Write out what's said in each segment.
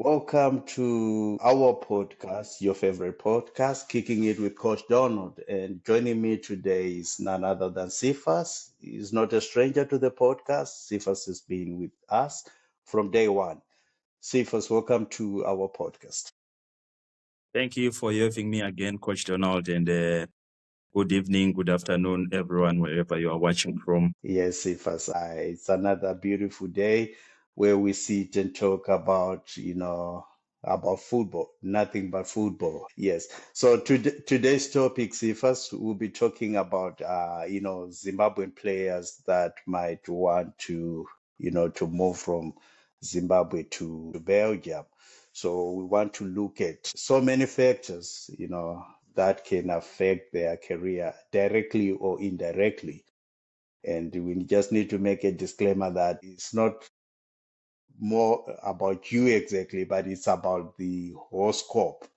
Welcome to our podcast, your favorite podcast, Kicking It with Coach Donald. And joining me today is none other than Cephas. He's not a stranger to the podcast. Cephas has been with us from day one. Cephas, welcome to our podcast. Thank you for having me again, Coach Donald, and good evening, good afternoon, everyone, wherever you are watching from. Yes, Cephas, it's another beautiful day where we sit and talk about football, nothing but football. Yes. So today's topic, Cephas, we'll be talking about, Zimbabwean players that might want to move from Zimbabwe to Belgium. So we want to look at so many factors, that can affect their career directly or indirectly. And we just need to make a disclaimer that it's not more about you exactly, but it's about the whole scope,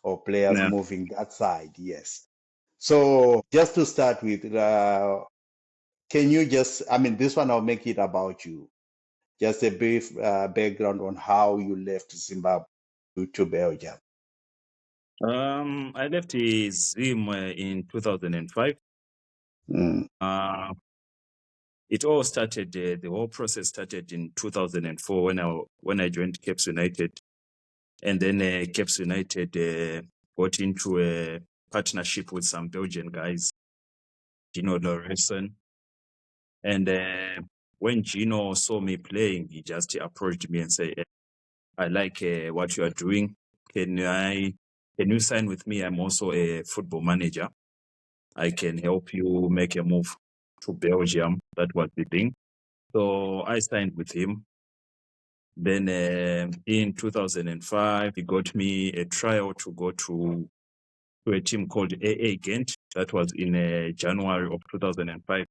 of players Yeah. moving that side. Yes. So just to start with, can you this one, I'll make it about you. Just a brief background on how you left Zimbabwe to Belgium. I left Zim in 2005. Mm, It all started, the whole process started in 2004 when I joined Caps United. And then Caps United got into a partnership with some Belgian guys, Gino Lorenzen. And when Gino saw me playing, he just approached me and said, I like what you are doing. Can you sign with me? I'm also a football manager. I can help you make a move to Belgium. That was the thing. So I signed with him. Then in 2005, he got me a trial to go to a team called AA Ghent. That was in January of 2005.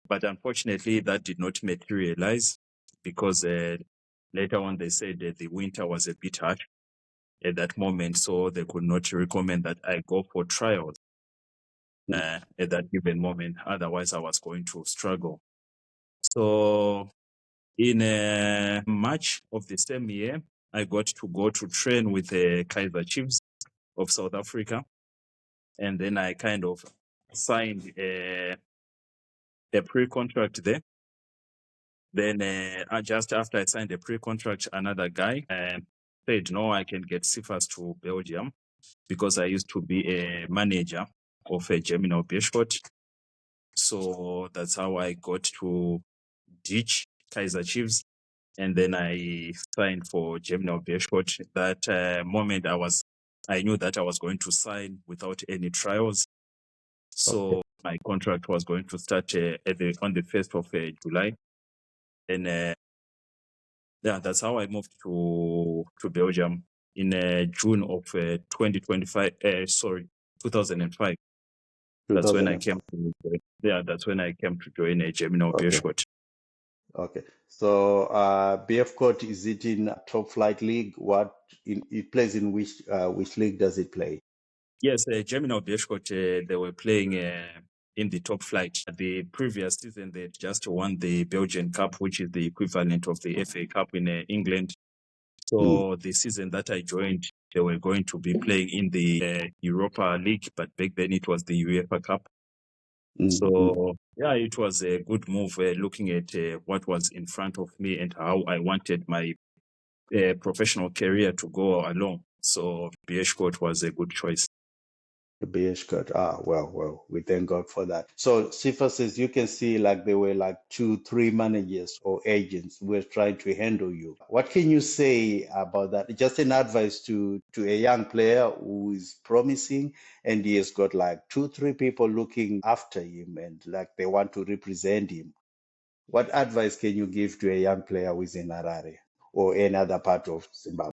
But unfortunately, that did not materialize because later on they said that the winter was a bit harsh at that moment, so they could not recommend that I go for trials at that given moment. Otherwise, I was going to struggle. So in March of the same year, I got to go to train with the Kaizer Chiefs of South Africa. And then I kind of signed a pre-contract there. Then just after I signed a pre-contract, another guy said, no, I can get Cephas to Belgium because I used to be a manager of a Germinal Beerschot. So that's how I got to ditch Kaizer Chiefs. And then I signed for Germinal Beerschot. That moment I knew that I was going to sign without any trials. So my contract was going to start on the 1st of July. And that's how I moved to Belgium in June of 2025. 2005. That's when I came to. That's when I came to join a Germinal Beerschot. Okay. So BF Court, is it in top flight league? It plays in which league does it play? Yes, Germinal Beerschot, they were playing in the top flight. The previous season, they just won the Belgian Cup, which is the equivalent of the FA Cup in England. So the season that I joined, they were going to be playing in the Europa League, but back then it was the UEFA Cup. So yeah, it was a good move looking at what was in front of me and how I wanted my professional career to go along. So Beerschot was a good choice. The BH cut. Well, we thank God for that. So Sifa says you can see like there were like 2, 3 managers or agents who were trying to handle you. What can you say about that? Just an advice to a young player who is promising and he has got like 2, 3 people looking after him and like they want to represent him. What advice can you give to a young player who is in Harare or any other part of Zimbabwe?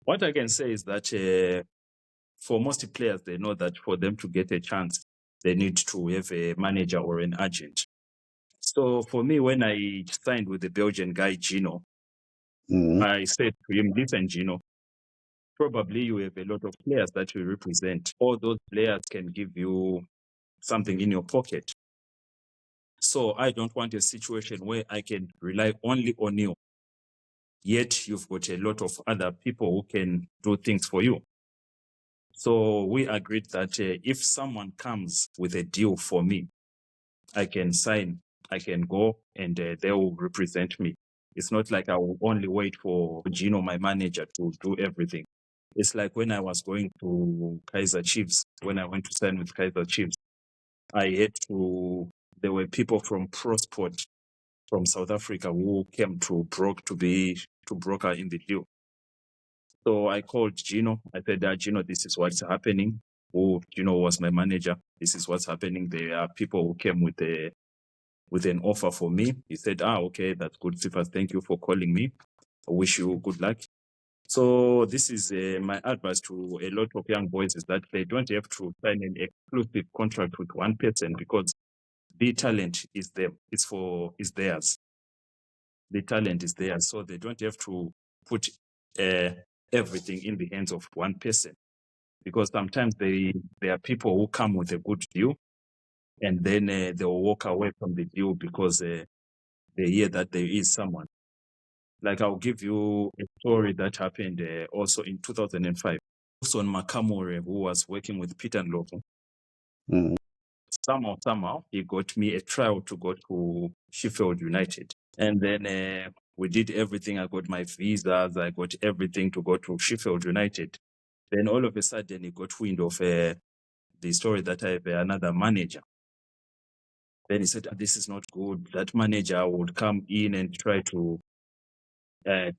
What I can say is that for most players, they know that for them to get a chance, they need to have a manager or an agent. So for me, when I signed with the Belgian guy, Gino, I said to him, listen, Gino, probably you have a lot of players that you represent. All those players can give you something in your pocket. So I don't want a situation where I can rely only on you. yet you've got a lot of other people who can do things for you. So we agreed that if someone comes with a deal for me, I can sign, I can go, and they will represent me. It's not like I will only wait for Gino, my manager, to do everything. It's like when I was going to Kaiser Chiefs, when I went to sign with Kaiser Chiefs, there were people from ProSport from South Africa who came to broker in the deal. So I called Gino. I said, Gino, this is what's happening. Gino was my manager. This is what's happening. There are people who came with an offer for me. He said, okay, that's good, Sifas. Thank you for calling me. I wish you good luck. So this is my advice to a lot of young boys, is that they don't have to sign an exclusive contract with one person, because the talent is them. It's theirs. The talent is theirs. So they don't have to put everything in the hands of one person, because sometimes there are people who come with a good deal, and then they'll walk away from the deal because they hear that there is someone. Like, I'll give you a story that happened also in 2005. Son Makamore, who was working with Peter Ndlovu, Mm. somehow he got me a trial to go to Sheffield United. And then we did everything. I got my visas, I got everything to go to Sheffield United. Then all of a sudden, he got wind of the story that I have another manager. Then he said, this is not good. That manager would come in and try to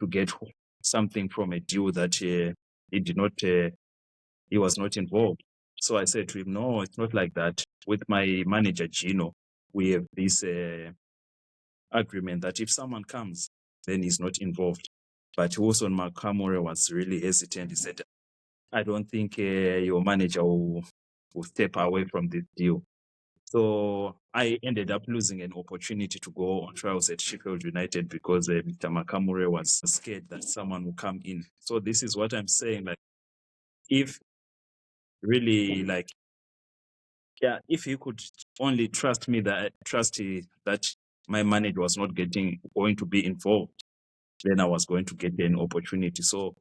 get something from a deal that he was not involved. So I said to him, no, it's not like that. With my manager, Gino, we have this agreement that if someone comes, then he's not involved. But Wilson Makamore was really hesitant. He said, I don't think your manager will step away from this deal. So I ended up losing an opportunity to go on trials at Sheffield United because Mr. Makamure was scared that someone would come in. So this is what I'm saying. Like, if really, like, if you could only trust me, that my manager was not going to be involved, then I was going to get an opportunity. So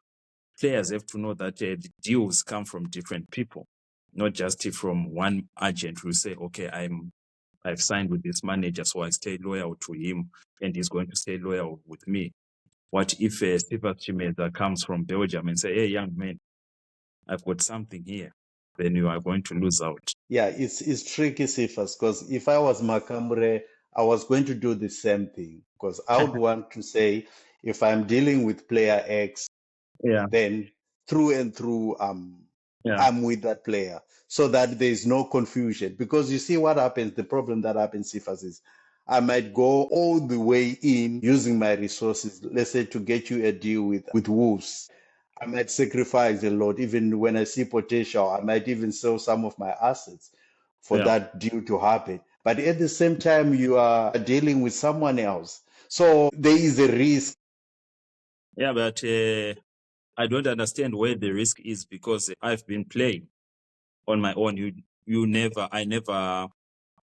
players have to know that the deals come from different people, not just from one agent who say, okay, I've signed with this manager, so I stay loyal to him, and he's going to stay loyal with me. What if Stephen Chimeza comes from Belgium and say, hey, young man, I've got something here? Then you are going to lose out. Yeah, it's tricky, Cephas, because if I was Makamure, I was going to do the same thing, because I would want to say, if I'm dealing with player X, Yeah, then through and through, yeah, I'm with that player, so that there's no confusion. Because you see what happens, the problem that happens, Cephas, is I might go all the way in using my resources, let's say to get you a deal with Wolves. I might sacrifice a lot. Even when I see potential, I might even sell some of my assets for yeah, that deal to happen. But at the same time, you are dealing with someone else. So there is a risk. yeah. But I don't understand where the risk is, because I've been playing on my own. I never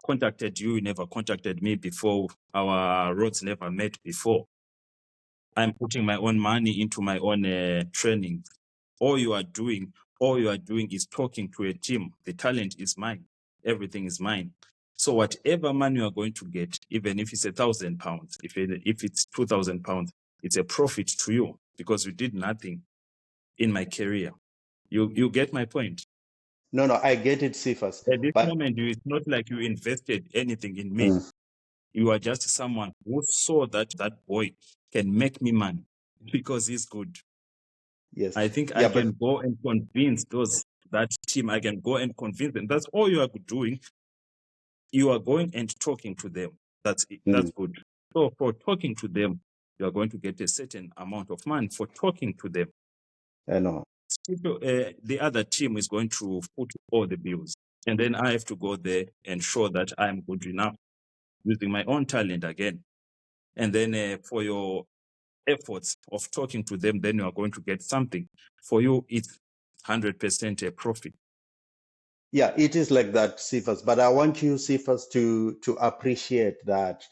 contacted you. You never contacted me before. Our roads never met before. I'm putting my own money into my own training. All you are doing is talking to a team. The talent is mine. Everything is mine. So whatever money you are going to get, even if it's £1,000, if it's £2,000, it's a profit to you, because you did nothing in my career. You get my point? No, I get it, Cephas. At this But moment, it's not like you invested anything in me. Mm, You are just someone who saw that boy can make me money because he's good. yes, I think I yeah, but can go and convince that team. I can go and convince them. That's all you are doing. You are going and talking to them. That's mm, good. So for talking to them, you are going to get a certain amount of money for talking to them. I know. The other team is going to put all the bills, and then I have to go there and show that I'm good enough using my own talent again. And then for your efforts of talking to them, then you are going to get something. For you, it's 100% a profit. Yeah, it is like that, Cephas. But I want you, Cephas, to appreciate that.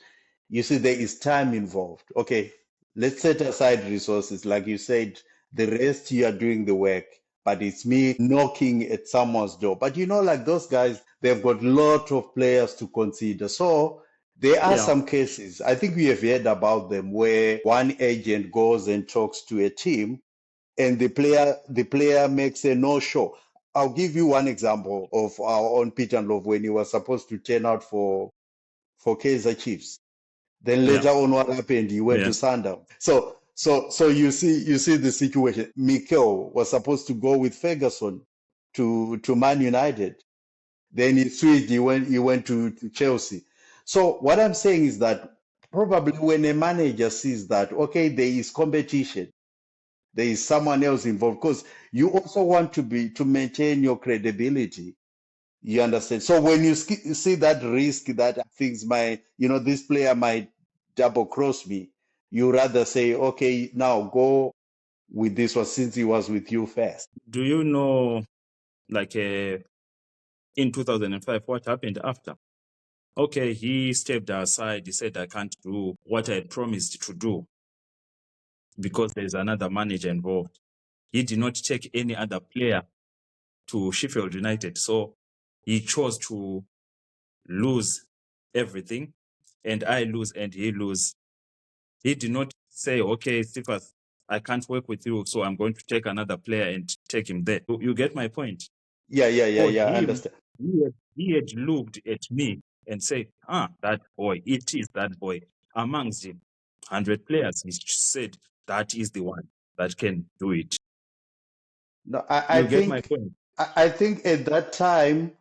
You see, there is time involved. Okay, let's set aside resources. Like you said, the rest you are doing the work, but it's me knocking at someone's door. But you know, like those guys, they've got a lot of players to consider. So there are Yeah, some cases, I think we have heard about them, where one agent goes and talks to a team and the player makes a no-show. I'll give you one example of our own Peter Love when he was supposed to turn out for Kaizer Chiefs. Then yeah, later on, what happened? He went to yes. Sundown. So you see the situation. Mikel was supposed to go with Ferguson to Man United. Then he switched. He went to Chelsea. So what I'm saying is that probably when a manager sees that, okay, there is competition, there is someone else involved, because you also want to maintain your credibility. You understand? So when you see that risk that things might, this player might double cross me, you rather say, okay, now go with this one since he was with you first. Do you know, like, in 2005, what happened after? Okay, he stepped aside. He said, I can't do what I had promised to do because there's another manager involved. He did not take any other player to Sheffield United. So he chose to lose everything, and I lose and he lose. He did not say, okay, Stephens, I can't work with you, so I'm going to take another player and take him there. You get my point? For I him, understand. he had looked at me and said, that boy, it is that boy. Amongst the 100 players, he said, that is the one that can do it. No, I You get my think point? I think at that time,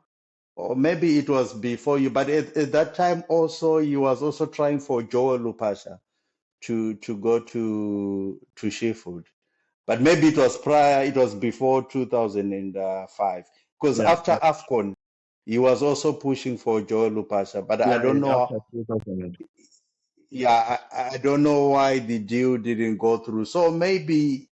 or maybe it was before you, but at that time also he was also trying for Joel Lupasha to go to Sheffield. But maybe it was prior, it was before 2005. Because Yeah, after AFCON, he was also pushing for Joel Lupasha. But I yeah, don't know, after 2000. yeah, I don't know why the deal didn't go through. So maybe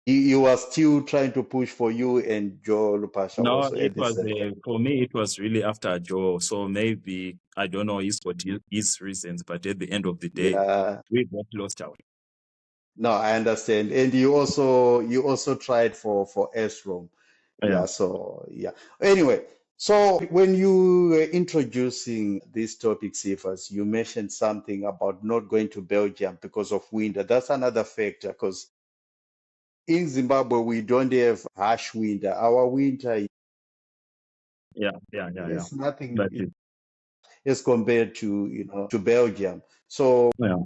he was still trying to push for you and Joel Lupasha No, also it at the was same time. for me. It was really after Joe. So maybe I don't know his reasons, but at the end of the day, Yeah, we got lost out. no, I understand. And you also tried for Esrom. Yeah, Yeah, so yeah. Anyway, so when you were introducing this topic, Cephas, you mentioned something about not going to Belgium because of winter. That's another factor because in Zimbabwe we don't have harsh winter. Our winter yeah. is nothing That is, as compared to Belgium. So yeah.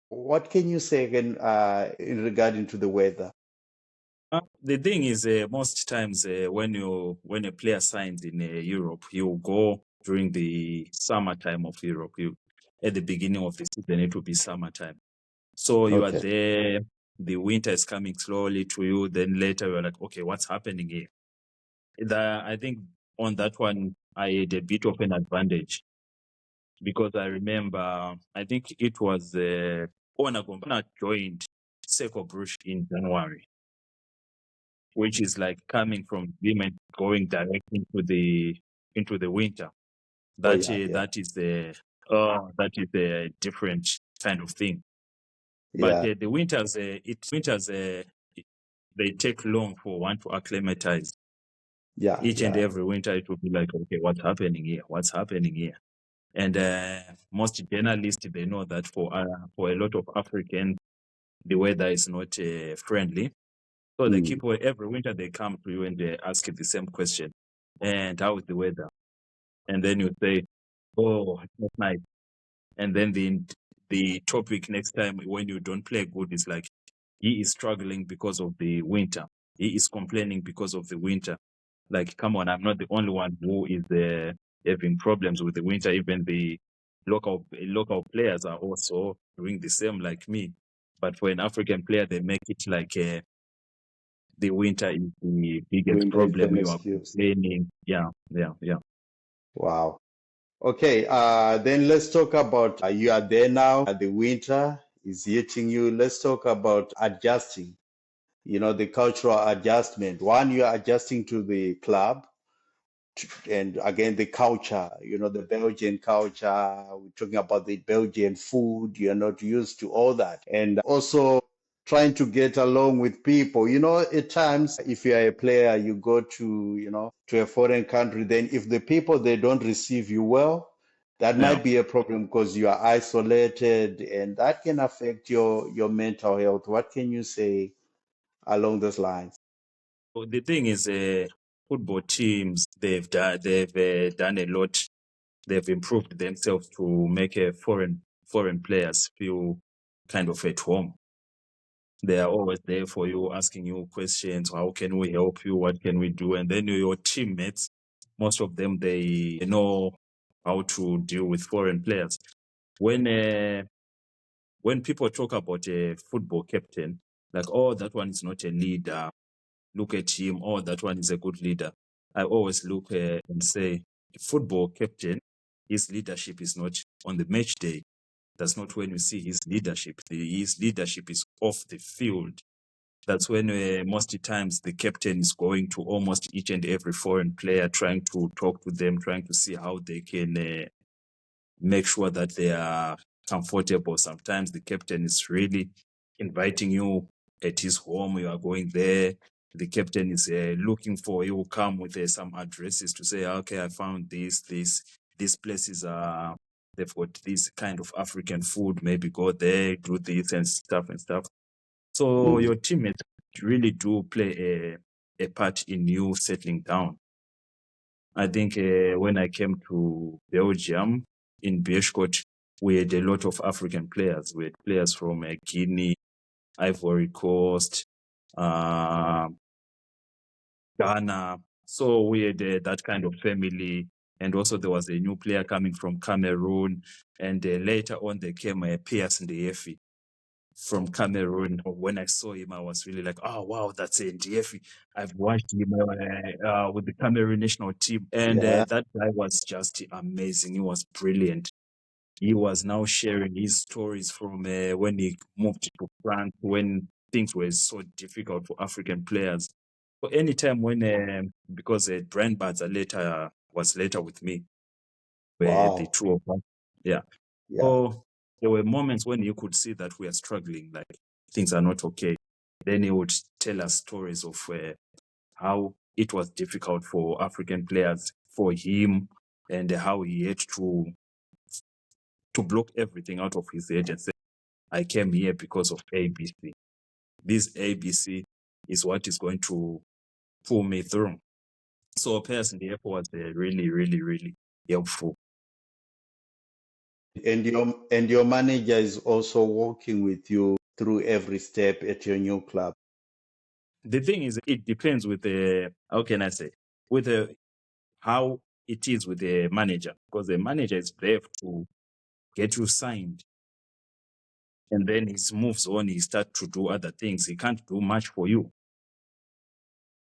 what can you say again in regarding to the weather? The thing is, most times when a player signs in Europe, you go during the summertime of Europe. At the beginning of the season, it will be summertime. So you are Okay. there. The winter is coming slowly to you. Then later you're like, okay, what's happening here? I think on that one, I had a bit of an advantage because I remember, I think it was Ona joined Seco Brush in January, which is like coming from Vim and going direct into the winter. Oh That yeah, is yeah, that is a different kind of thing. But yeah, the winters, they take long for one to acclimatize. yeah, Each and yeah. every winter, it will be like, okay, what's happening here? What's happening here? And most journalists, they know that for a lot of Africans, the weather is not friendly. So they Mm. keep every winter they come to you and they ask you the same question. And how is the weather? And then you say, oh, it's not nice. And then the topic next time when you don't play good is like, he is struggling because of the winter. He is complaining because of the winter. Like, come on, I'm not the only one who is having problems with the winter. Even the local players are also doing the same like me. But for an African player, they make it like the winter is the biggest Winter is problem. an You are excuse. complaining. Yeah, yeah, yeah. Wow. Okay, then let's talk about you are there now. The winter is hitting you. Let's talk about adjusting, the cultural adjustment. One, you are adjusting to the club. and again the culture, the Belgian culture. We're talking about the Belgian food. You're not used to all that, and also trying to get along with people. At times, if you are a player, you go to a foreign country, then if the people they don't receive you well, that Yeah. might be a problem because you are isolated, and that can affect your mental health. What can you say along those lines? So the thing is, football teams they've done a lot. They've improved themselves to make foreign players feel kind of at home. They are always there for you, asking you questions. How can we help you? What can we do? And then your teammates, most of them, they know how to deal with foreign players. When people talk about a football captain, like, oh, that one is not a leader. Look at him. Oh, that one is a good leader. I always look and say, football captain, his leadership is not on the match day. That's not when you see his leadership. His leadership is off the field. That's when most times the captain is going to almost each and every foreign player, trying to talk to them, trying to see how they can make sure that they are comfortable. Sometimes the captain is really inviting you at his home. You are going there. The captain is looking for you. Come with some addresses to say, okay, I found these places are. They've got this kind of African food. Maybe go there, do this and stuff and stuff. So Mm. your teammates really do play a part in you settling down. I think when I came to Belgium in Beerschot, we had a lot of African players. We had players from Guinea, Ivory Coast, uh, Ghana. So we had that kind of family. And also there was a new player coming from Cameroon. And later on, there came Pierce Ndeyefi from Cameroon. When I saw him, I was really like, oh, wow, that's Ndeyefi. I've watched him with the Cameroon national team. And Yeah. that guy was just amazing. He was brilliant. He was now sharing his stories from when he moved to France, when things were so difficult for African players. So anytime when, because Brian Badza later was later with me, where the Wow. two of us, yeah. Yeah. So there were moments when you could see that we are struggling, like things are not okay. Then he would tell us stories of how it was difficult for African players, for him, and how he had to block everything out of his head and say, I came here because of ABC. This ABC is what is going to pull me through. So personally, the was really, really, really helpful. And your manager is also working with you through every step at your new club. The thing is, it depends with the, how can I say, with the, how it is with the manager, because the manager is there to get you signed. And then he moves on, he starts to do other things. He can't do much for you.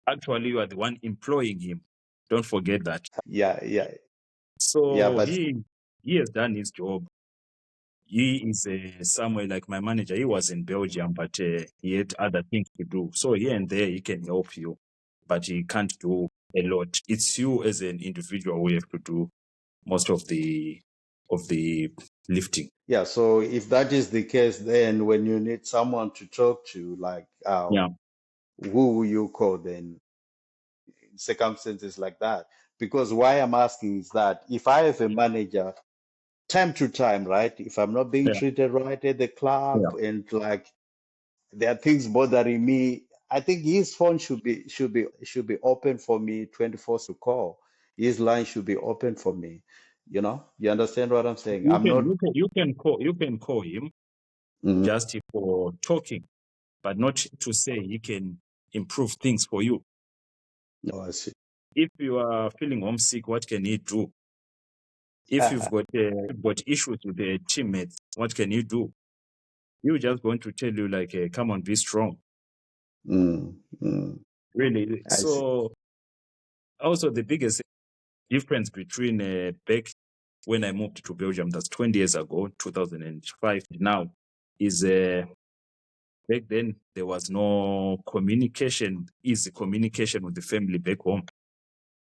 Actually, you are the one employing him. Don't forget that. Yeah, yeah, yeah. So But he has done his job. He is somewhere like my manager. He was in Belgium, but he had other things to do. So here and there, he can help you, but he can't do a lot. It's you as an individual who have to do most of the lifting. yeah, so if that is the case, then when you need someone to talk to, like, Yeah, who will you call then in circumstances like that? Because why I'm asking is that if I have a manager, time to time, right? If I'm not being yeah, treated right at the yeah. club, and like there are things bothering me, I think his phone should be open for me 24 to call. His line should be open for me. You understand what I'm saying? You I'm can not. you can you can call him Mhm. just for talking, but not to say he can improve things for you. Oh, I see. If you are feeling homesick, what can he do? If you've got issues with the teammates, what can you do? You're just going to tell you like, come on, be strong. Mm, mm, Really. I see. So also the biggest difference between back when I moved to Belgium, that's 20 years ago, 2005, now, is back then there was no communication, easy communication with the family back home.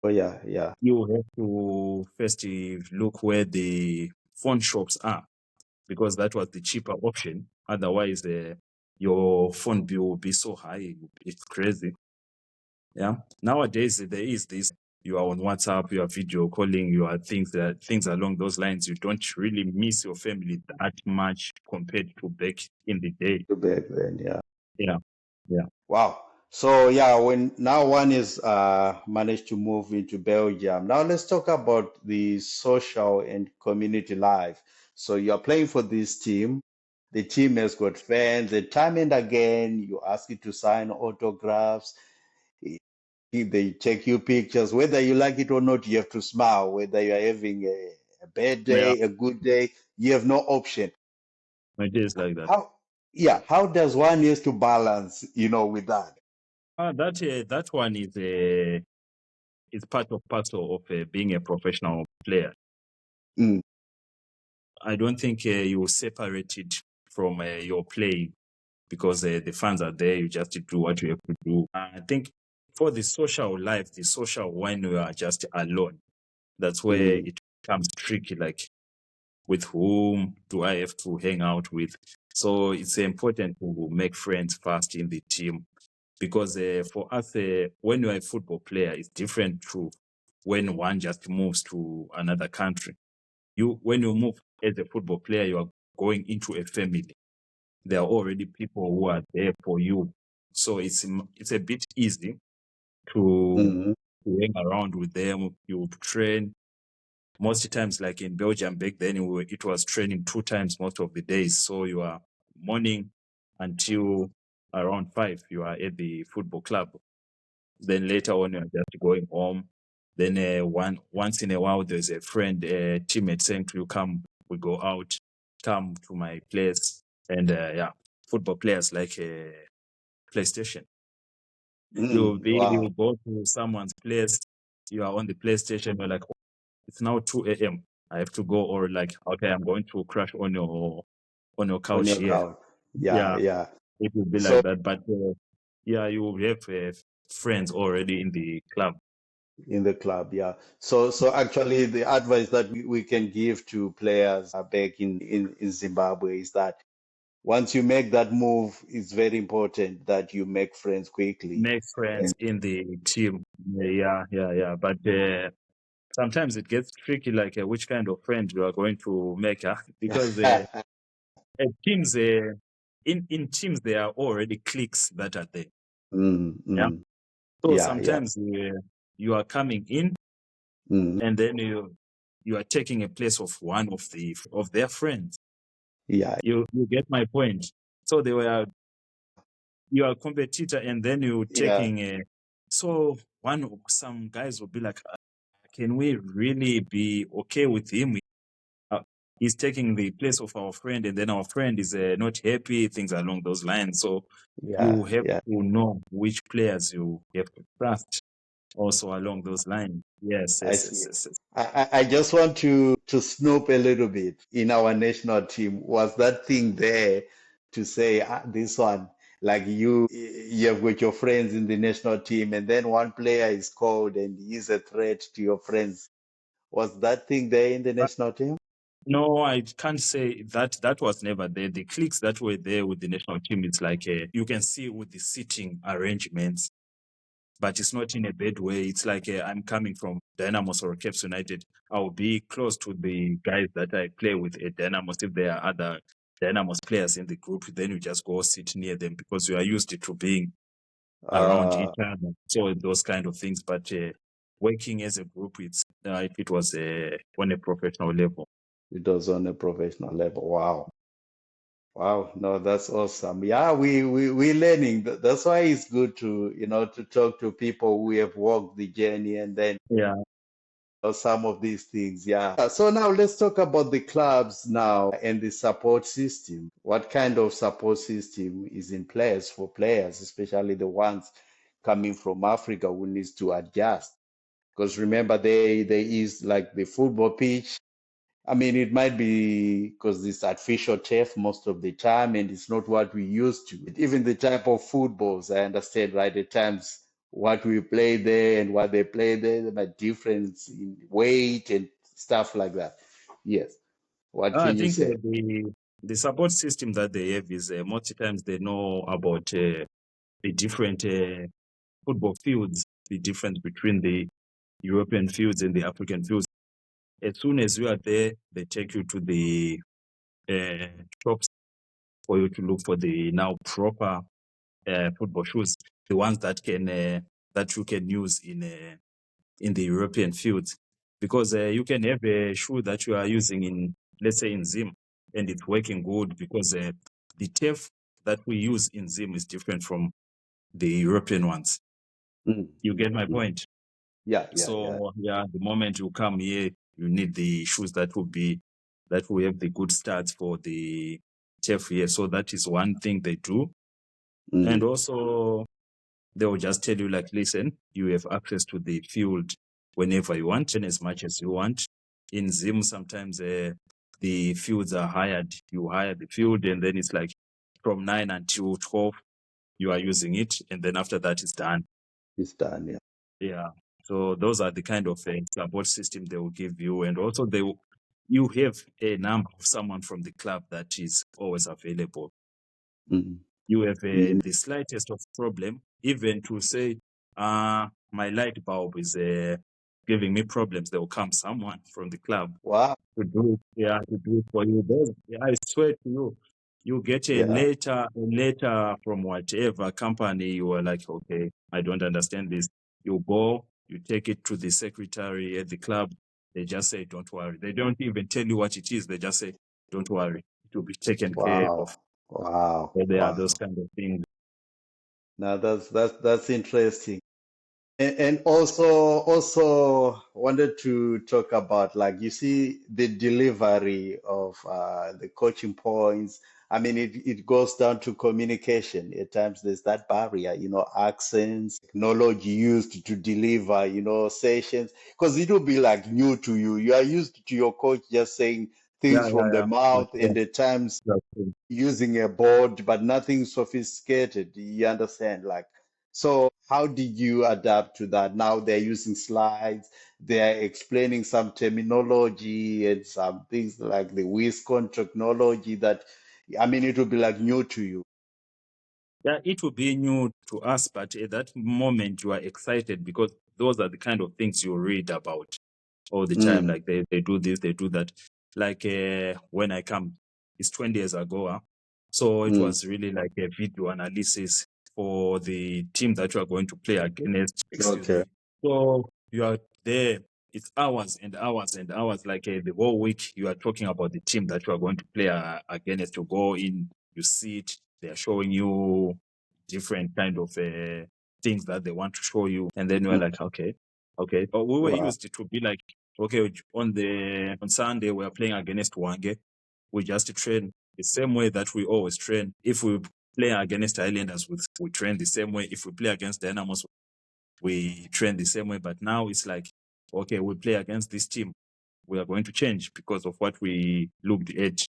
Oh yeah, yeah. You have to first look where the phone shops are, because that was the cheaper option. Otherwise, your phone bill will be so high. It's crazy. Yeah. Nowadays, there is this. You are on WhatsApp, you are video calling, you are things along those lines. You don't really miss your family that much compared to back in the day. Back then, yeah. Yeah. Yeah. Wow. So yeah, when now one is managed to move into Belgium. Now let's talk about the social and community life. So you're playing for this team. The team has got fans. And time and again, you ask it to sign autographs. They take you pictures. Whether you like it or not, you have to smile. Whether you're having a bad Yeah. day, a good day, you have no option. It is like that. How, yeah, how does one use to balance, with that? That one is part of parcel of being a professional player. Mm, I don't think you separate it from your playing, because the fans are there. You just do what you have to do. I think for the social life, the social when you are just alone, that's where mm, it becomes tricky. Like, with whom do I have to hang out with? So it's important to make friends fast in the team, because for us, when you're a football player, it's different to when one just moves to another country. When you move as a football player, you are going into a family. There are already people who are there for you, so it's a bit easy to, mm. to hang around with them. You train most times, like in Belgium back then. It was training 2 times most of the days. So you are morning until around 5. You are at the football club. Then later on, you're just going home. Then once in a while, there's a friend, teammate saying to you, "Come, we go out. Come to my place." And yeah, football players like PlayStation. Wow. You go to someone's place. You are on the PlayStation. You're like, "Oh, it's now 2 a.m. I have to go," or like, "Okay, I'm going to crash on your On couch your here." couch. Yeah, Yeah, yeah. it will be So like that. But yeah, you will have friends already in the club. in the club, yeah. So actually, the advice that we can give to players back in Zimbabwe is that once you make that move, it's very important that you make friends quickly. Make friends And in the team. Yeah, yeah, yeah. But sometimes it gets tricky, like which kind of friend you are going to make, because teams, in teams, there are already cliques that are there. mm, Yeah. mm, So yeah, yeah. sometimes you are coming in, Mm, and then you are taking a place of one of their friends. yeah, You get my point. So they were you are a competitor, and then you yeah, taking a. So some guys will be like, can we really be okay with him? Uh, he's taking the place of our friend, and then our friend is not happy, things along those lines. So yeah, you have yeah. to know which players you have to trust also along those lines. Yes, I yes, yes, see. yes, yes. I just want to snoop a little bit in our national team. Was that thing there to say this one, like you have got your friends in the national team, and then one player is called and he's a threat to your friends. Was that thing there in the But national team? no, I can't say that that was never there. The cliques that were there with the national team, it's like you can see with the seating arrangements, but it's not in a bad way. It's like I'm coming from Dynamos or Caps United. I'll be close to the guys that I play with at Dynamos. If there are other Dynamos players in the group, then you just go sit near them, because you are used to being around Uh, each other. So those kind of things. But working as a group, it was on a professional level. it was on a professional level. Wow. Wow, no, that's awesome. Yeah, we learning. That's why it's good to, to talk to people who have walked the journey and then Yeah. some of these things. Yeah. So now let's talk about the clubs now and the support system. What kind of support system is in place for players, especially the ones coming from Africa who needs to adjust? Because remember, there is like the football pitch. I mean, it might be because it's artificial turf most of the time, and it's not what we used to. Even the type of footballs, I understand, right? At times what we play there and what they play there, the difference in weight and stuff like that. Yes. What I can you think say? the support system that they have is most times they know about the different football fields, the difference between the European fields and the African fields. As soon as you are there, they take you to the shops for you to look for the now proper football shoes, the ones that can that you can use in the European fields, because you can have a shoe that you are using in, let's say, in Zim, and it's working good because the turf that we use in Zim is different from the European ones. Mm, You get my mm. point? Yeah, yeah, yeah. So yeah, the moment you come here, you need the shoes that will have the good stats for the turf here. So that is one thing they do, and Mm, also they will just tell you like, listen, you have access to the field whenever you want and as much as you want. In Zim, sometimes the fields are hired. You hire the field, and then it's like from 9 until 12, you are using it, and then after that, it's done. it's done. Yeah. Yeah. So those are the kind of support system they will give you, and also you have a number of someone from the club that is always available. Mm. You have Mm. the slightest of problem, even to say, my light bulb is giving me problems. There will come someone from the club Wow. to do it. Yeah, to do it for you. Yeah, I swear to you, you get Yeah. a letter from whatever company. You are like, okay, I don't understand this. You go, you take it to the secretary at the club. They just say, don't worry. They don't even tell you what it is. They just say, don't worry. It will be taken care of. Wow. Wow. So there are those Wow. kind of things. Now that's interesting. And also wanted to talk about, like, you see the delivery of the coaching points. I mean, it goes down to communication. At times there's that barrier, accents, technology used to deliver, sessions, because it will be like new to you. You are used to your coach just saying Yeah, things yeah, from the yeah. mouth, That's and at times that's true. using a board, but nothing sophisticated. You understand? Like, so how did you adapt to that? Now they're using slides, they're explaining some terminology and some things like the WISCON technology that, I mean, it will be like new to you. Yeah, it will be new to us, but at that moment you are excited because those are the kind of things you read about all the time. Mm, Like they do this, they do that. Like when I come, it's 20 years ago. So it mm, was really like a video analysis for the team that you are going to play against. Excuse okay. me. So you are there. It's hours and hours and hours. Like the whole week, you are talking about the team that you are going to play against. You go in, you see it. They are showing you different kind of things that they want to show you, and then you are Mm, like, okay, okay. But we were wow. used to be like, okay, on Sunday we are playing against Wange. We just train the same way that we always train. If we play against Islanders, we train the same way. If we play against Dynamos, we train the same way. But now it's like, okay, we play against this team. We are going to change because of what we looked at.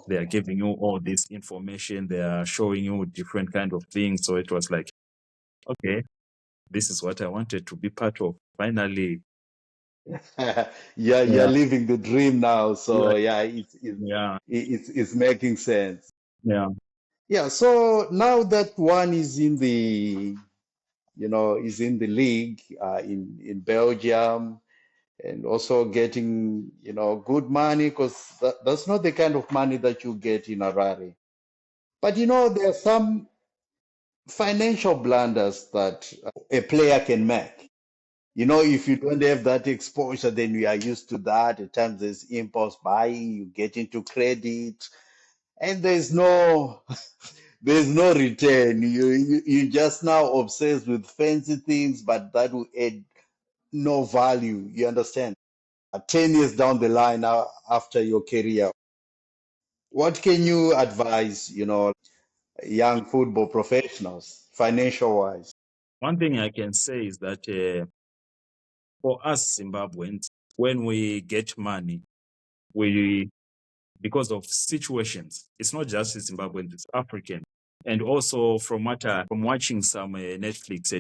They are giving you all this information. They are showing you different kind of things. So it was like, okay, this is what I wanted to be part of. Finally, Yeah, you're yeah, living the dream now. So yeah, yeah, yeah, it's making sense. yeah. Yeah, so now that one is in the league in Belgium, and also getting, good money, because that's not the kind of money that you get in Harare. But there are some financial blunders that a player can make. If you don't have that exposure, then we are used to that. At times there's impulse buying, you get into credit, and there's no return. You just now obsessed with fancy things, but that will add no value. You understand? 10 years down the line, now after your career, what can you advise, young football professionals, financial wise? One thing I can say is that for us Zimbabweans, when we get money, we because of situations, it's not just Zimbabweans, it's African. And also from from watching some Netflix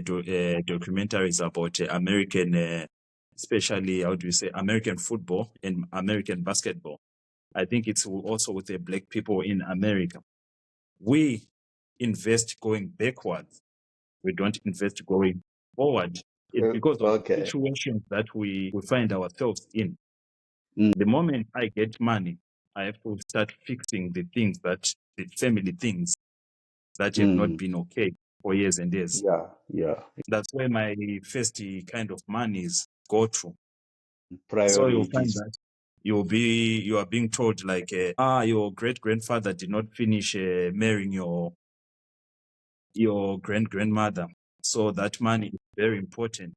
documentaries about American, especially how do you say American football and American basketball. I think it's also with the black people in America. We invest going backwards. We don't invest going forward. It's because of the Okay. situations that we find ourselves in. Mm, The moment I get money, I have to start fixing the things the family things that have not mm, been okay for years and years. yeah, yeah. That's where my first kind of monies go to. So you'll find Priorities. that you are being told like, your great grandfather did not finish marrying your grandmother, so that money is very important.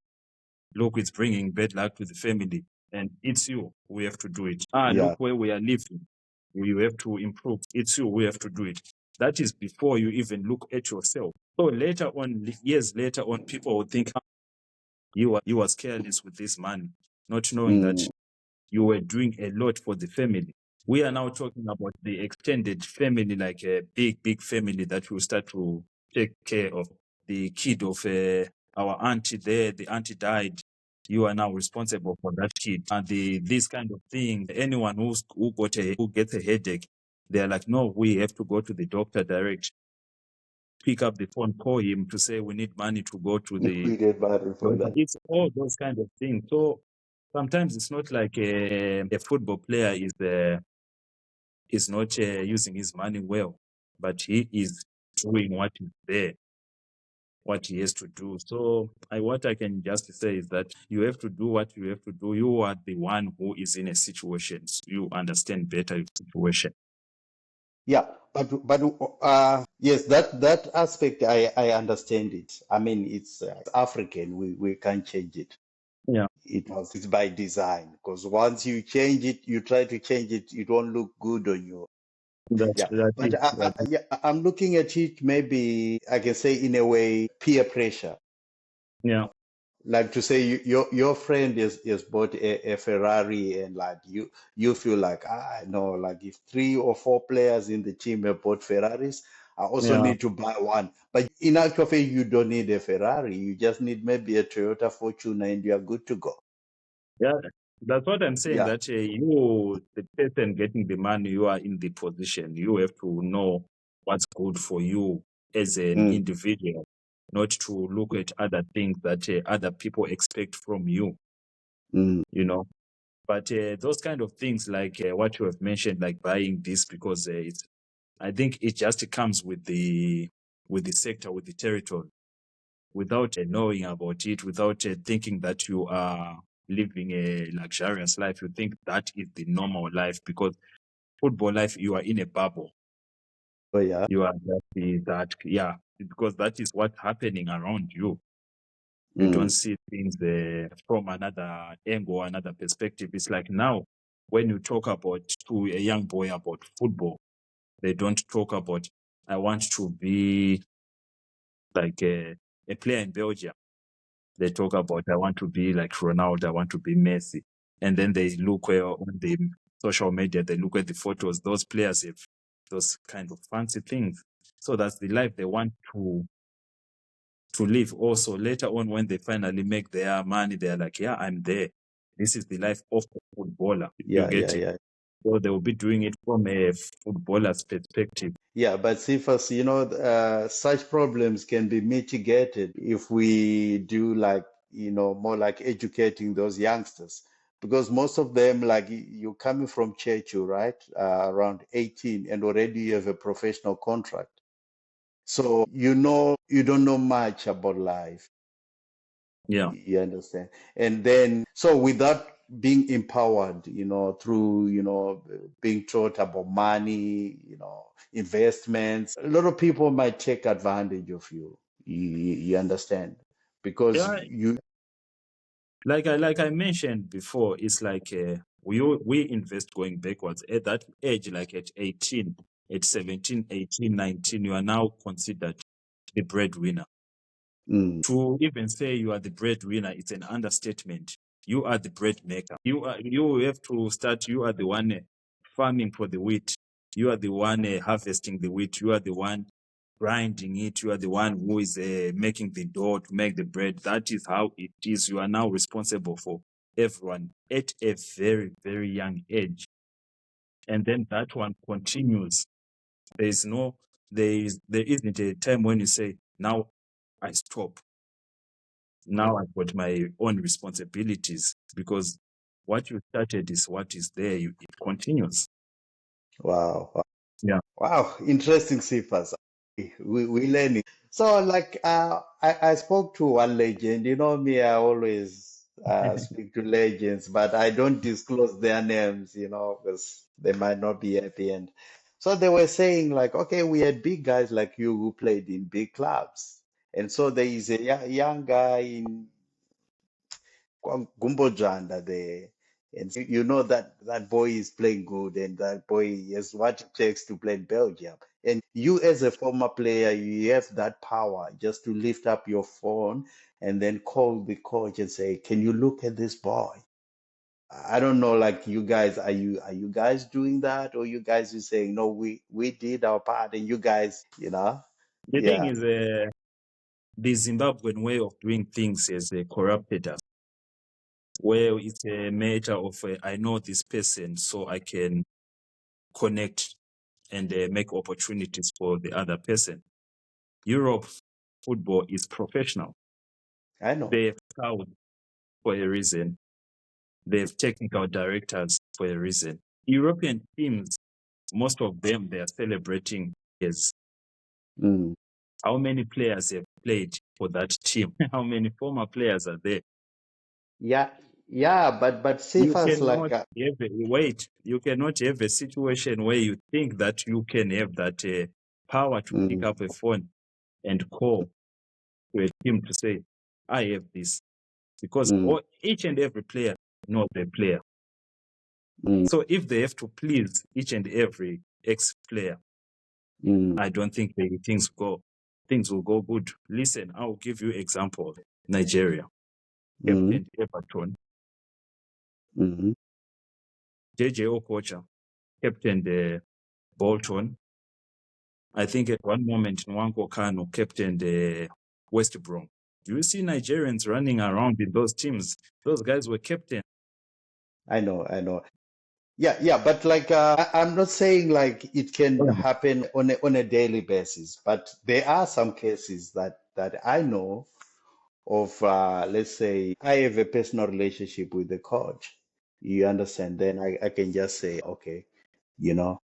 Look, it's bringing bad luck to the family, and it's you who have to do it. Look Yeah, where we are living. You have to improve. It's you who have to do it. That is before you even look at yourself. So later on, years later on, people will think, you was careless with this money, not knowing that mm, you were doing a lot for the family. We are now talking about the extended family, like a big family that will start to take care of the kid of our auntie there. The auntie died. You are now responsible for that kid. And this kind of thing, anyone who gets a headache, they are like, no, we have to go to the doctor direct. Pick up the phone, call him to say we need money to go to the we get money for doctor. that. It's all those kind of things. So sometimes it's not like a football player is not using his money well, but he is doing what is there, what he has to do. So what I can just say is that you have to do what you have to do. You are the one who is in a situation. So you understand better your situation. Yeah, but yes, that aspect I understand it. I mean, it's African. We can't change it. Yeah, It's by design because once you change it, you try to change it, it won't look good on you. that's Yeah, that but is that is, yeah, I'm looking at it maybe I can say in a way peer pressure. yeah, Like to say your friend is bought a Ferrari and like you feel like no, like if three or four players in the team have bought Ferraris, I also yeah. need to buy one. But in actual fact, you don't need a Ferrari. You just need maybe a Toyota Fortuner and you are good to go. Yeah, that's what I'm saying. Yeah. That you, the person getting the money, you are in the position. You have to know what's good for you as an Mm, individual, not to look at other things that other people expect from you. mm, You know. But those kind of things, like what you have mentioned, like buying this, because it's, I think it just comes with the sector, with the territory, without knowing about it, without thinking that you are living a luxurious life. You think that is the normal life because football life, you are in a bubble. oh yeah. You are just that, yeah, because that is what's happening around you. You don't Mm, see things from another angle, another perspective. It's like now, when you talk about to a young boy about football, they don't talk about, I want to be like a player in Belgium. They talk about, I want to be like Ronaldo, I want to be Messi. And then they look on the social media, they look at the photos. Those players have those kind of fancy things. So that's the life they want to live. Also, later on, when they finally make their money, they're like, yeah, I'm there. This is the life of a footballer. You yeah, get yeah, it? yeah. So they will be doing it from a footballer's perspective. Yeah, but see, first, such problems can be mitigated if we do like, more like educating those youngsters. Because most of them, like you're coming from Churchill, right? Around 18, and already you have a professional contract. So, you don't know much about life. Yeah. You understand? And then, so without being empowered, through, being taught about money, investments, a lot of people might take advantage of you. You understand? Because Yeah. Like I mentioned before, it's like we invest going backwards. At that age, like at 18, at 17, 18, 19, you are now considered the breadwinner. mm, To even say you are the breadwinner, it's an understatement. You are the bread maker. You have to start. You are the one farming for the wheat. You are the one harvesting the wheat. You are the one grinding it. You are the one who is making the dough to make the bread. That is how it is. You are now responsible for everyone at a very, very young age. And then that one continues. There isn't a time when you say, now I stop. Now I've got my own responsibilities, because what you started is what is there. It continues. Wow. Wow. Yeah. Wow. Interesting, Cephas. We learning. So, like, I spoke to one legend. You know me, I always speak to legends, but I don't disclose their names, because they might not be happy. And so they were saying, like, okay, we had big guys like you who played in big clubs. And so there is a young guy in Gumbojanda there. And you know that that boy is playing good, and that boy is what it takes to play in Belgium. And you, as a former player, you have that power just to lift up your phone and then call the coach and say, "Can you look at this boy?" I don't know, like you guys, are you guys doing that, or you guys are saying, "No, we did our part," and you guys, The thing yeah, is, the Zimbabwean way of doing things is corrupted us, where it's a matter of I know this person, so I can connect and make opportunities for the other person. Europe football is professional. I know, They have scouts for a reason. They have technical directors for a reason. European teams, most of them, they are celebrating as mm. how many players have played for that team, how many former players are there. Yeah, yeah, but You Cephas, like, cannot wait. You cannot have a situation where you think that you can have that power to pick mm, up a phone and call to a team to say, "I have this," because mm, each and every player knows the player. mm, So if they have to please each and every ex-player, mm, I don't think things will go good. Listen, I'll give you example. Nigeria, mm, Captain Everton, mm. JJ Okocha, Captain Bolton. I think at one moment Nwanko Kanu captained West Brom. Do you see Nigerians running around in those teams? Those guys were captain. I know, I know. Yeah, yeah, but like, I'm not saying like it can Mm. happen on a daily basis, but there are some cases that I know of. Let's say I have a personal relationship with the coach. You understand? Then I can just say, okay, you know.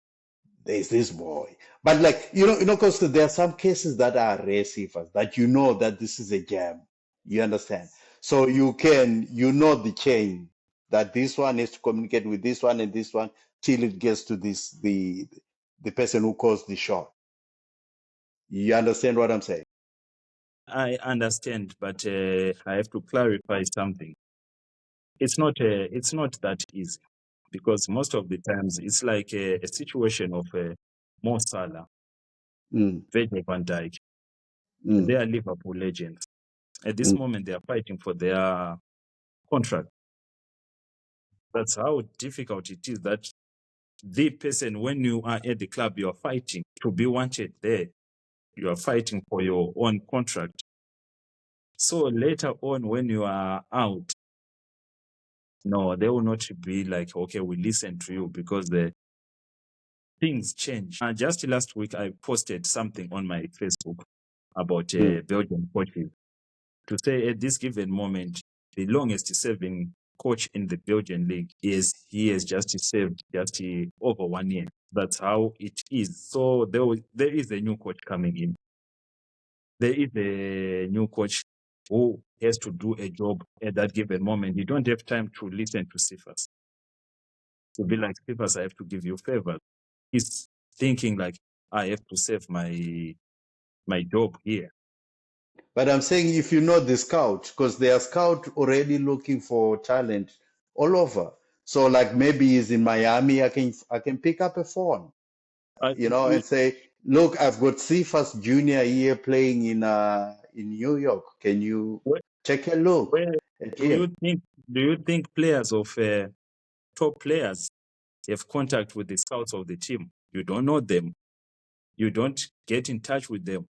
There's this boy. But like, because there are some cases that are racist, that you know that this is a jam. You understand? So you know the chain, that this one is to communicate with this one and this one till it gets to the person who calls the shot. You understand what I'm saying? I understand, but I have to clarify something. It's not that easy, because most of the times it's like a situation of Mo Salah, Mm, Virgil van Dijk. mm, They are Liverpool legends. At this mm. moment, they are fighting for their contract. That's how difficult it is. That the person, when you are at the club, you are fighting to be wanted there. You are fighting for your own contract. So later on, when you are out, no, they will not be like, okay, we listen to you, because the things change. Just last week, I posted something on my Facebook about Mm. Belgian coaches to say at this given moment, the longest serving coach in the Belgian league he has just served just over 1 year. That's how it is. So there is a new coach coming in. There is a new coach who has to do a job at that given moment. You don't have time to listen to Cephas. To be like, Cephas, I have to give you favors. He's thinking like, I have to save my job here. But I'm saying, if you know the scout, because there are scout already looking for talent all over. So like, maybe he's in Miami, I can pick up a phone, You, and say, look, I've got Cephas Junior here playing in New York. Can you where, take a look where at do him? you think players of top players have contact with the scouts of the team? You don't know them. you don't get in touch with them.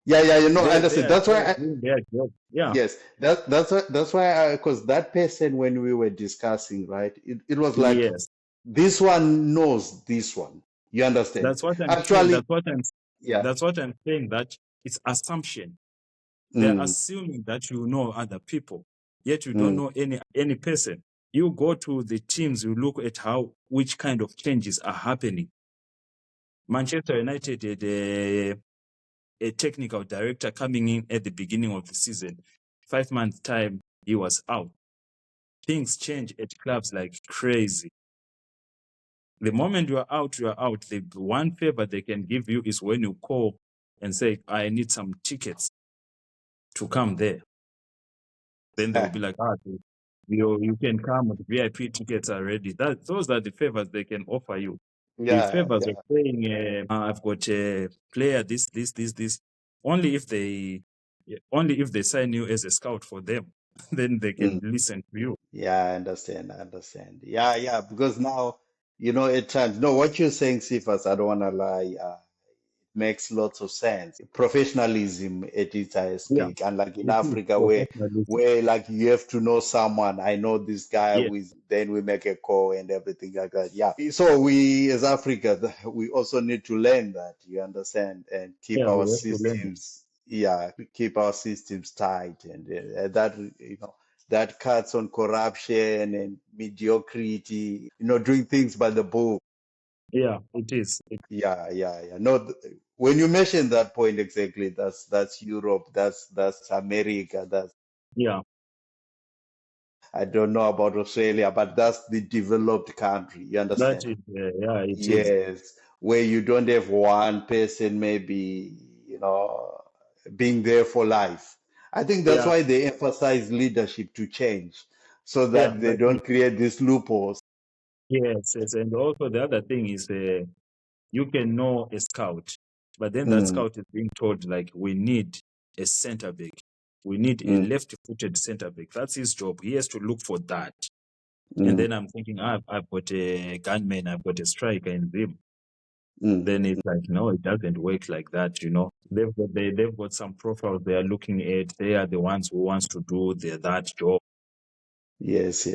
Yeah, you know, I They understand. are That's why doing their job. Yeah. yes, that's why because that person when we were discussing, right, it was like Yes. this one knows this one. You understand? That's what I'm saying. Actually, yeah. That's what I'm saying, that it's assumption. They're Mm, assuming that you know other people, yet you don't mm, know any person. You go to the teams, you look at which kind of changes are happening. Manchester United had a technical director coming in at the beginning of the season. 5 months time, he was out. Things change at clubs like crazy. The moment you are out, you are out. The one favor they can give you is when you call and say, I need some tickets to come there. Then they will be like, you can come, the VIP tickets are ready. Those are the favors they can offer you. The yeah, favors yeah. of saying, I've got a player, this. Only if they, only if they sign you as a scout for them, then they can Mm. listen to you. Yeah, I understand. I understand. Yeah, because now, you know, at times, no, what you're saying, Sifas, I don't want to lie, makes lots of sense. Professionalism at its highest Yeah, peak. And like in it is Africa, professionalism. where like you have to know someone. I know this guy Yes, with, then we make a call and everything like that. Yeah. So we as Africa, we also need to learn that, you understand, and keep yeah, our we have to learn. systems, yeah, keep our systems tight. And that, you know, that cuts on corruption and mediocrity, you know, doing things by the book. Yeah, it is. Yeah. No, when you mention that point exactly, that's Europe, that's America, that's Yeah, I don't know about Australia, but that's the developed country. You that understand? is, yeah, it is. Yes, where you don't have one person maybe, you know, being there for life. I think that's Yeah, why they emphasize leadership to change, so yeah, that they that is. don't create these loopholes. Yes. And also the other thing is, you can know a scout, but then that Mm, scout is being told, like, we need a center back. We need a mm, left-footed center back. That's his job. He has to look for that. And mm, then I'm thinking, I've got a gunman, I've got a striker in them. mm. Then it's like, no, it doesn't work like that, you know. They've got some profiles they are looking at. They are the ones who wants to do that job. Yes.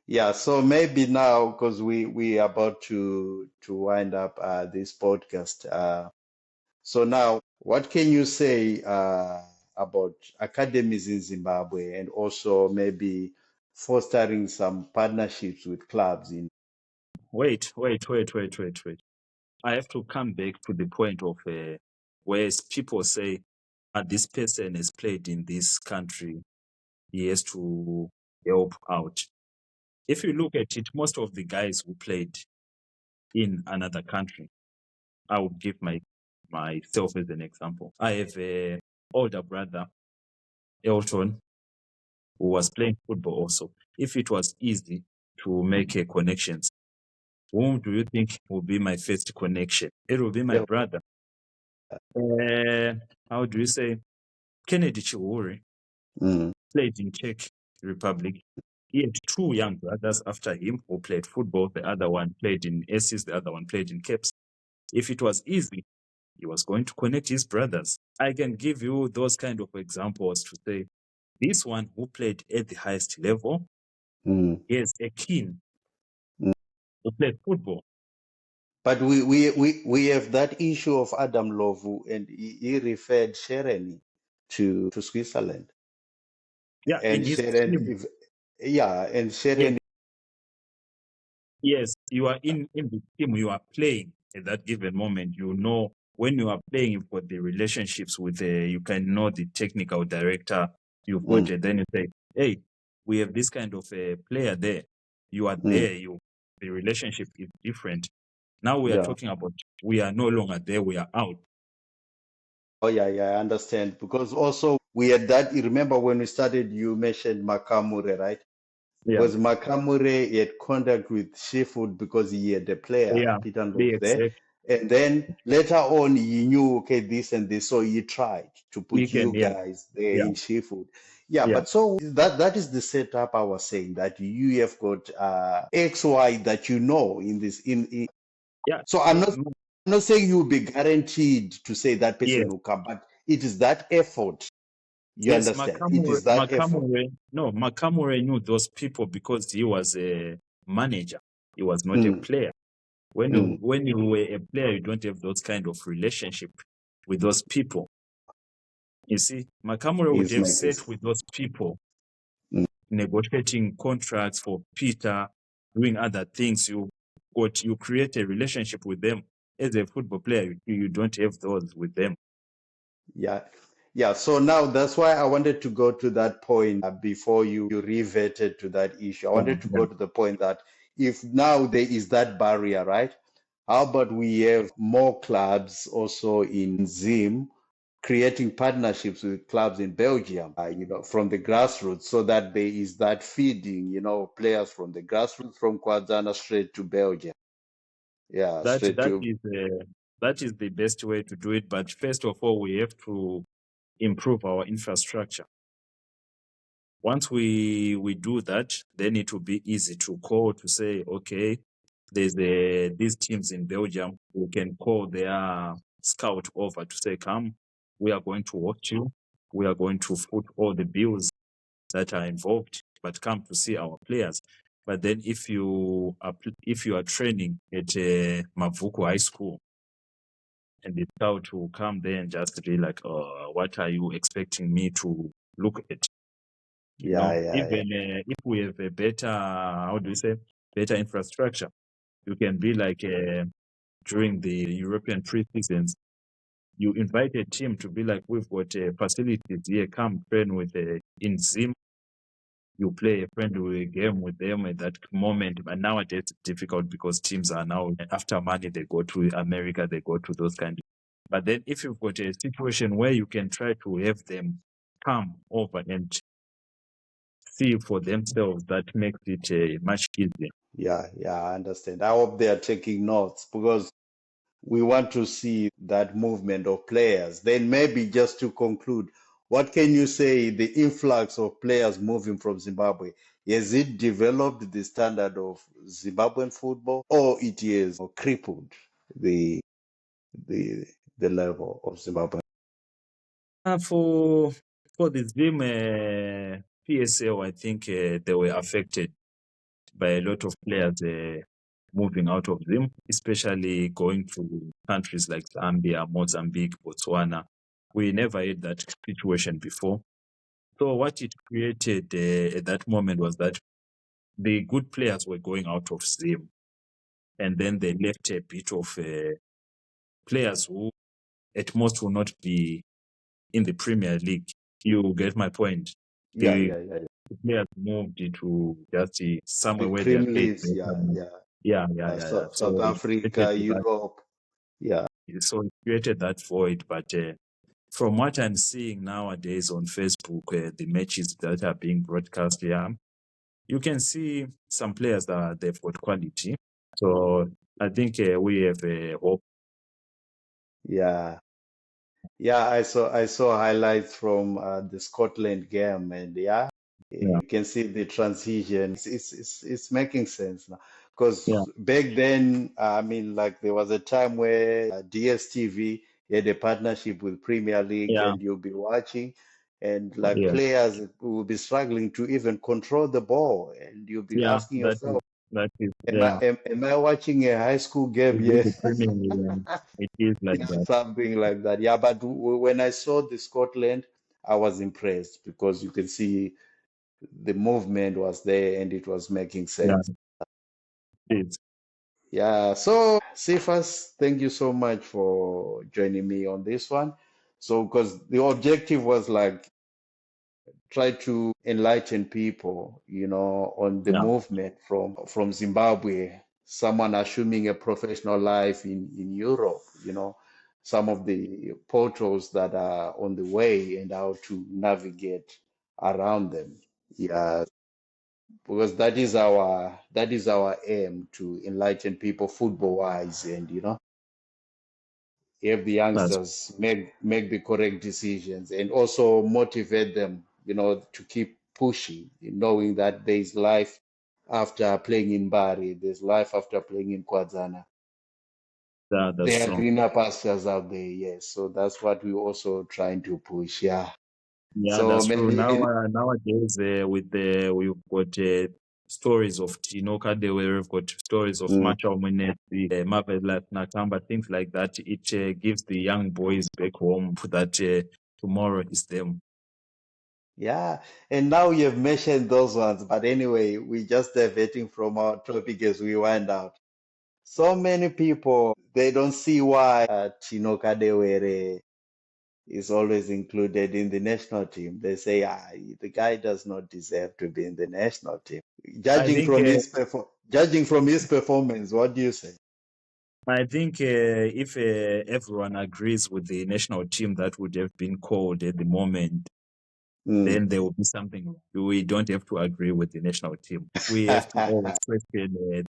Yeah, so maybe now because we are about to wind up this podcast. So now, what can you say about academies in Zimbabwe and also maybe fostering some partnerships with clubs in? Wait. I have to come back to the point of where people say, this person has played in this country, he has to help out. If you look at it, most of the guys who played in another country, I would give myself as an example. I have a older brother, Elton, who was playing football also. If it was easy to make connections, whom do you think will be my first connection? It will be my Yeah. brother. How do you say? Kennedy Chiwuri Mm, played in Czech Republic. He had two young brothers after him who played football. The other one played in Aces, the other one played in Caps. If it was easy, he was going to connect his brothers. I can give you those kind of examples to say, this one who played at the highest level, mm, he has a kin mm. who played football. But we have that issue of Adam Lovu, and he referred Shereni to Switzerland, Yeah, in and his Sheren, team. if yeah, and Yes, Sheren. yes, you are in the team, you are playing at that given moment. You know, when you are playing, you've got the relationships with you can know the technical director. You've got Mm, then you say, hey, we have this kind of a player there. You are mm, there. The relationship is different. Now we are yeah. talking about, we are no longer there. We are out. Oh yeah, I understand. Because also we had that. You remember when we started, you mentioned Makamure, right? Yeah, Because Makamure he had contact with Seafood because he had a player, yeah, Peter the Love there. exact. And then later on he knew, okay, this and this. So he tried to We put can, you yeah, guys there yeah, in Seafood. Yeah, yeah. but so that is the setup I was saying that you have got XY that you know in this in Yeah. So I'm not saying you'll be guaranteed to say that person Yes. will come, but it is that effort. You Yes. understand? It is that effort. Makamure knew those people because he was a manager. He was not a Mm, player. mm, When you were a player, you don't have those kind of relationship with those people. You see, Makamura would he's have making sat sense. with those people, Mm, negotiating contracts for Peter, doing other things. You create a relationship with them. As a football player, you don't have those with them. yeah. Yeah. So now that's why I wanted to go to that point before you reverted to that issue. I Yeah, wanted to yeah. go to the point that if now there is that barrier, right? How about we have more clubs also in Zim creating partnerships with clubs in Belgium, from the grassroots, so that there is that feeding, players from the grassroots from Kwazana straight to Belgium. Yeah, That straight that to, is that is the best way to do it. But first of all, we have to improve our infrastructure. Once we do that, then it will be easy to call to say, okay, there's these teams in Belgium. We can call their scout over to say, come, we are going to watch you. We are going to foot all the bills that are involved, but come to see our players. But then if you are training at Mavuku High School, and the scout will come there and just be like, what are you expecting me to look at? You yeah, know, yeah, yeah, even if we have a better, how do you say, better infrastructure, you can be like during the European pre-seasons, you invite a team to be like, we've got facilities here, come train with in Zim, you play a friendly game with them at that moment. But nowadays it's difficult because teams are now after money, they go to America, they go to those kind of. But then if you've got a situation where you can try to have them come over and see for themselves, that makes it much easier. yeah, yeah, I understand. I hope they are taking notes because we want to see that movement of players. Then maybe just to conclude, what can you say the influx of players moving from Zimbabwe? Has it developed the standard of Zimbabwean football or it has crippled the the the level of Zimbabwe? For the Zim PSL, I think they were affected by a lot of players moving out of Zim, especially going to countries like Zambia, Mozambique, Botswana. We never had that situation before. So what it created at that moment was that the good players were going out of Zim, and then they left a bit of players who at most will not be in the Premier League. You get my point. Yeah, The yeah, yeah, yeah. players moved to just somewhere The where they are cream paid leaves, better. yeah, yeah. Yeah. South So it Africa, created that. Europe, yeah, So it created that void. But from what I'm seeing nowadays on Facebook, the matches that are being broadcast here, you can see some players that they've got quality. So I think we have hope. yeah. Yeah, I saw highlights from the Scotland game, and yeah, Yeah, you can see the transition. It's making sense now. yeah, Because back then, I mean, like there was a time where DSTV had a partnership with Premier League, yeah, and you'll be watching, and like yeah, players will be struggling to even control the ball, and you'll be yeah. asking yourself, That is am I yeah. am I watching a high school To game be here? the Premier League, it is like Yeah, that. something like that. Yeah, but when I saw the Scotland, I was impressed because you can see the movement was there and it was making Yeah, sense. it is. Yeah, so Cephas, thank you so much for joining me on this one. So, because the objective was like try to enlighten people, on the Yeah, movement from Zimbabwe, someone assuming a professional life in Europe, some of the portals that are on the way and how to navigate around them. Yeah, because that is our aim to enlighten people football wise and help the that's youngsters make the correct decisions and also motivate them, to keep pushing, knowing that there is life after playing in Bari, there's life after playing in Kwazana. That's There are true. greener pastures out there, yes. So that's what we're also trying to push, yeah. Yeah, So that's true. maybe Now nowadays with the we've got stories of Tino Kadewe, we've got stories of mm, Macha Omunesi, Marvelous Nakamba, things like that. It gives the young boys back home that tomorrow is them. yeah, and now you've mentioned those ones, but anyway, we just diverting from our topic as we wind out. So many people they don't see why Tino Kadewere is always included in the national team. They say the guy does not deserve to be in the national team. I think Judging from his performance, what do you say? if everyone agrees with the national team that would have been called at the moment, Mm. then there will be something wrong. We don't have to agree with the national team. We have to always question.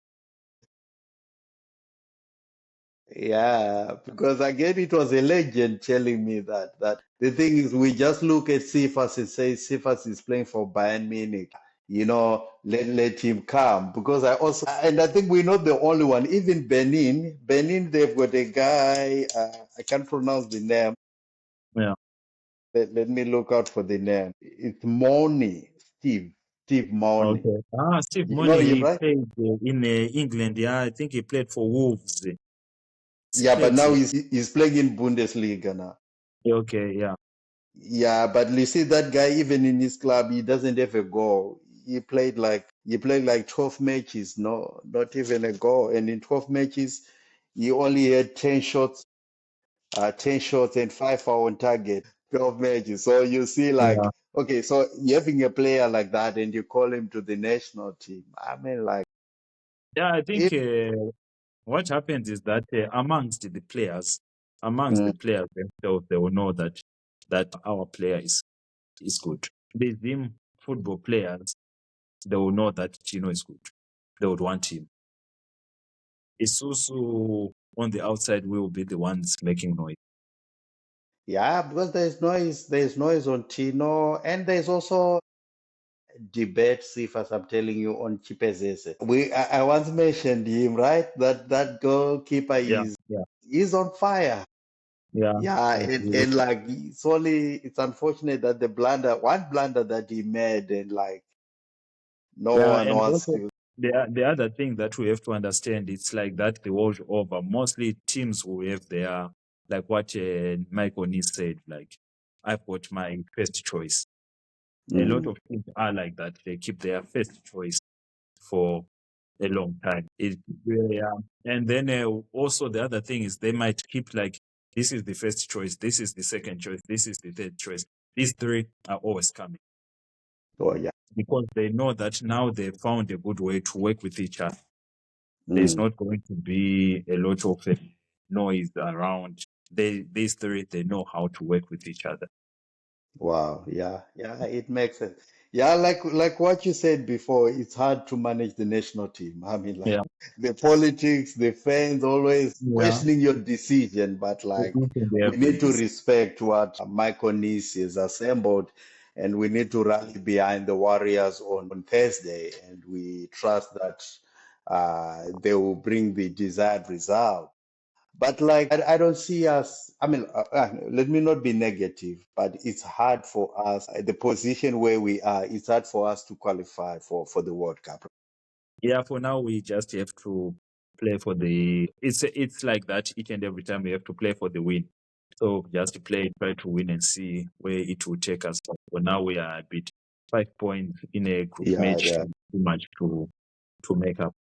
Yeah, because again, it was a legend telling me that the thing is, we just look at Cephas and say Cephas is playing for Bayern Munich. Let him come because and I think we're not the only one. Even Benin, they've got a guy. I can't pronounce the name. Yeah. Let me look out for the name. It's Moni, Steve Moni. Okay. Steve You know Money, him, he right? played in England. Yeah, I think he played for Wolves. He Yeah, but played now for. he's playing in Bundesliga now. Okay, yeah. Yeah, but you see that guy, even in his club, he doesn't have a goal. He played like 12 matches, no, not even a goal. And in 12 matches, he only had 10 shots and 5 on target, 12 matches. So you see, Yeah. okay, so you're having a player like that and you call him to the national team. I mean, Yeah, I think it, what happens is that amongst mm, the players themselves, they will know that our player is good. The Zim football players, they will know that Chino is good. They would want him. Isusu on the outside will be the ones making noise. yeah, because there's noise on Tino, and there's also debate Sifas, I'm telling you, on Chipezese. I once mentioned him, right? That goalkeeper Yeah, is yeah, is on fire. yeah. Yeah, Yeah, and it's unfortunate that one blunder that he made, and no yeah, one and wants also to. the other thing that we have to understand, it's like that the world over. Mostly teams will have their, like what Michael Nis said, like I've got my first choice. A lot Mm, of teams are like that. They keep their first choice for a long time. Yeah. And then also the other thing is they might keep like this is the first choice, this is the second choice, this is the third choice. These three are always coming oh yeah. because they know that now they've found a good way to work with each other. There's Mm. not going to be a lot of noise around. These three, they know how to work with each other. Wow, yeah, it makes sense. Yeah, like what you said before, it's hard to manage the national team. I mean, Yeah, the politics, the fans always yeah. questioning your decision, but Each and we every need to decision. respect what Michael Nice is assembled, and we need to rally behind the Warriors on Thursday, and we trust that they will bring the desired result. But I don't see us. I mean, let me not be negative, but it's hard for us at the position where we are. It's hard for us to qualify for the World Cup. Yeah, for now we just have to play for the. It's like that each and every time we have to play for the win. So just play, try to win and see where it will take us. For now we are a bit 5 points in a group Yeah, match, yeah, too much to make up.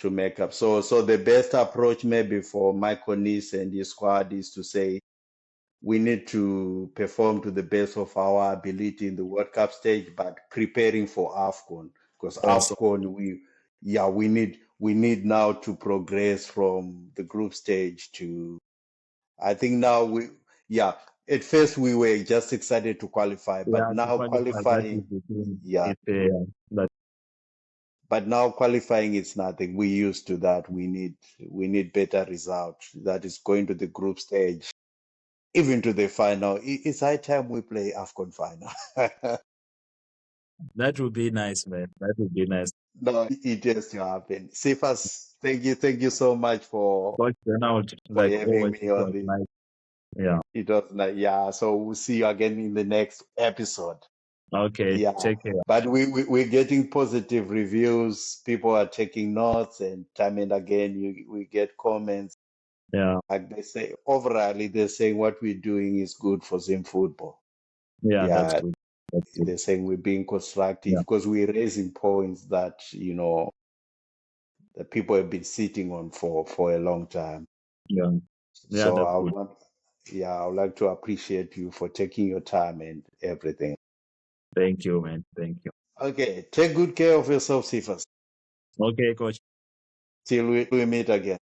to make up. So the best approach maybe for Michael Nice and his squad is to say we need to perform to the best of our ability in the World Cup stage, but preparing for AFCON because Also, AFCON we need now to progress from the group stage to I think now yeah, at first we were just excited to qualify, but yeah, to now qualify, that is the thing. yeah, It's that but now qualifying is nothing. We used to that. We need better results. That is going to the group stage, even to the final. It's high time we play AFCON final. that would be nice, man. That would be nice. No, it has to happen. Cephas, Thank you so much Coach Ronald, for like having always, me it on was this. nice. Yeah. It was like, yeah. So we'll see you again in the next episode. Okay. Yeah. Take care. But we're getting positive reviews. People are taking notes, and time and again, we get comments. Yeah. Like they say, overall, they're saying what we're doing is good for Zim football. Yeah. That's Yeah. good. That's good. They're saying we're being constructive Yeah. because we're raising points that, that people have been sitting on for a long time. Yeah. Yeah. So That's good. I would like to appreciate you for taking your time and everything. Thank you, man. Thank you. Okay, take good care of yourself, Cephas. Okay, coach. Till we meet again.